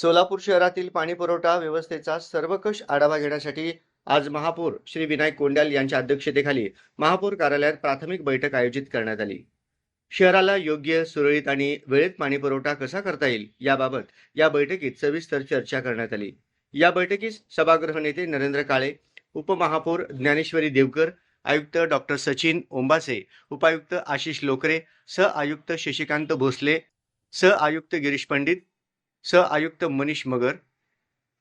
सोलापूर शहरातील पाणीपुरवठा व्यवस्थेचा सर्वकष आढावा घेण्यासाठी आज महापौर श्री विनायक कोंड्याल यांच्या अध्यक्षतेखाली महापौर कार्यालयात प्राथमिक बैठक आयोजित करण्यात आली। शहराला योग्य, सुरळीत आणि वेळेत पाणीपुरवठा कसा करता येईल याबाबत या बैठकीत सविस्तर चर्चा करण्यात आली। या बैठकीस सभागृह नेते नरेंद्र काळे, उपमहापौर ज्ञानेश्वरी देवकर, आयुक्त डॉक्टर सचिन ओंबासे, उपायुक्त आशिष लोकरे, सहआयुक्त शशिकांत भोसले, सहआयुक्त गिरीश पंडित, सहआयुक्त मनीष मगर,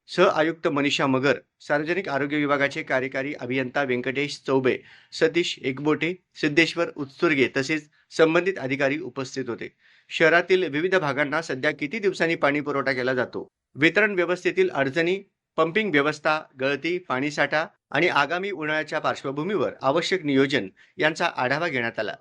सहआयुक्त मनीषा मगर, सार्वजनिक आरोग्य विभागाचे कार्यकारी अभियंता व्यंकटेश चौबे, सतीश एकबोटे, सिद्धेश्वर उत्सुर्गे तसेच संबंधित अधिकारी उपस्थित होते। शहरातील विविध भागांना सध्या किती दिवसांनी पाणी पुरवठा केला जातो, वितरण व्यवस्थेतील अडचणी, पंपिंग व्यवस्था, गळती, पाणीसाठा आणि आगामी उन्हाळ्याच्या पार्श्वभूमीवर आवश्यक नियोजन यांचा आढावा घेण्यात आला।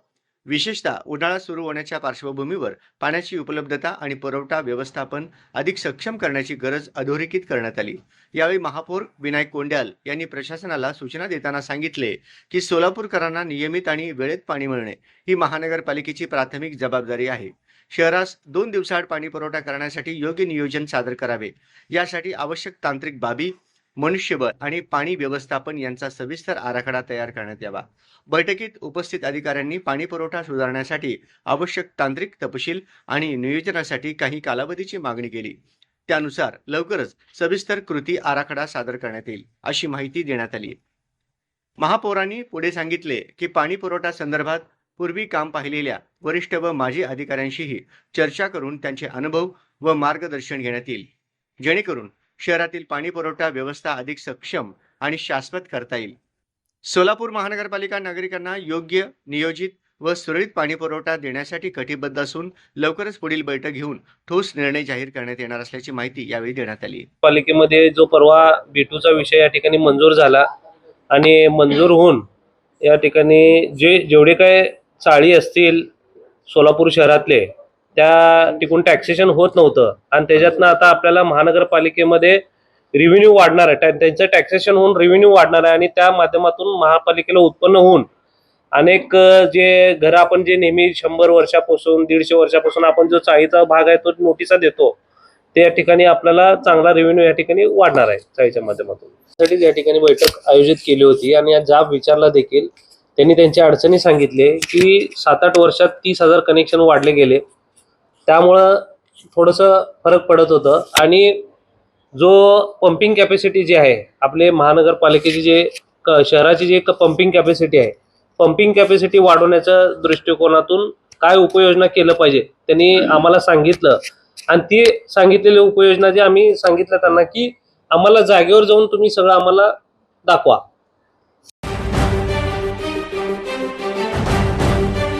विशेषतः उन्हाळा सुरू होण्याच्या पार्श्वभूमीवर पाण्याची उपलब्धता आणि पुरवठा व्यवस्थापन अधिक सक्षम करण्याची गरज अधोरेखित करण्यात आली। यावेळी महापौर विनायक कोंड्याल यांनी प्रशासनाला सूचना देताना सांगितले की सोलापूरकरांना नियमित आणि वेळेत पाणी मिळणे ही महानगरपालिकेची प्राथमिक जबाबदारी आहे। शहरास 2 दिवसाआड पाणी पुरवठा करण्यासाठी योग्य नियोजन सादर करावे। यासाठी आवश्यक तांत्रिक बाबी, मनुष्यबळ आणि पाणी व्यवस्थापन यांचा सविस्तर आराखडा तयार करण्यात यावा। बैठकीत उपस्थित अधिकाऱ्यांनी पाणी पुरवठा सुधारण्यासाठी आवश्यक तांत्रिक तपशील आणि नियोजनासाठी काही कालावधीची मागणी केली। त्यानुसार लवकरच सविस्तर कृती आराखडा सादर करण्यात येईल अशी माहिती देण्यात आली। महापौरांनी पुढे सांगितले की पाणी पुरवठा संदर्भात पूर्वी काम पाहिलेल्या वरिष्ठ व माजी अधिकाऱ्यांशीही चर्चा करून त्यांचे अनुभव व मार्गदर्शन घेण्यात येईल, जेणेकरून शहरातील पाणी पुरवठा व्यवस्था अधिक सक्षम आणि शाश्वत करता येईल। सोलापूर महानगरपालिका नागरिकांना योग्य, नियोजित व सुरळीत पाणी पुरवठा देण्यासाठी कटिबद्ध असून लवकरच पुढील बैठक घेऊन ठोस निर्णय जाहीर करण्यात येणार असल्याची माहिती यावेळी देण्यात आली। पालिकेमध्ये जो परवा B2चा विषय या ठिकाणी मंजूर झाला आणि मंजूर होऊन या ठिकाणी जेवढे काय चाळी असतील सोलापूर शहरातले त्या ठिकाणी टॅक्सेशन होत नव्हतं आणि त्याच्यातनं आता आपल्याला महानगरपालिकेमध्ये रेव्हेन्यू वाढणार आहे, त्यांचं टॅक्सेशन होऊन रेव्हेन्यू वाढणार आहे आणि त्या माध्यमातून महापालिकेला उत्पन्न होऊन अनेक जे घर आपण जे नेहमी 100 वर्षापासून 150 वर्षापासून आपण जो चाळीचा भाग आहे तो नोटिसा देतो ते या ठिकाणी आपल्याला चांगला रेव्हेन्यू या ठिकाणी वाढणार आहे चाळीच्या माध्यमातून। त्यासाठी या ठिकाणी बैठक आयोजित केली होती आणि या जाब विचारला देखील त्यांनी त्यांच्या अडचणी सांगितले की 7-8 वर्षात 30,000 कनेक्शन वाढले गेले, त्यामुळं थोडंसं फरक पडत होतं आणि जो पंपिंग कॅपॅसिटी जी आहे आपले महानगरपालिकेची जे शहराची जी पंपिंग कॅपॅसिटी आहे, पंपिंग कॅपॅसिटी वाढवण्याच्या दृष्टिकोनातून काय उपाययोजना केलं पाहिजे त्यांनी आम्हाला सांगितलं आणि ती सांगितलेली उपाययोजना जे आम्ही सांगितलं त्यांना की आम्हाला जागेवर जाऊन तुम्ही सगळं आम्हाला दाखवा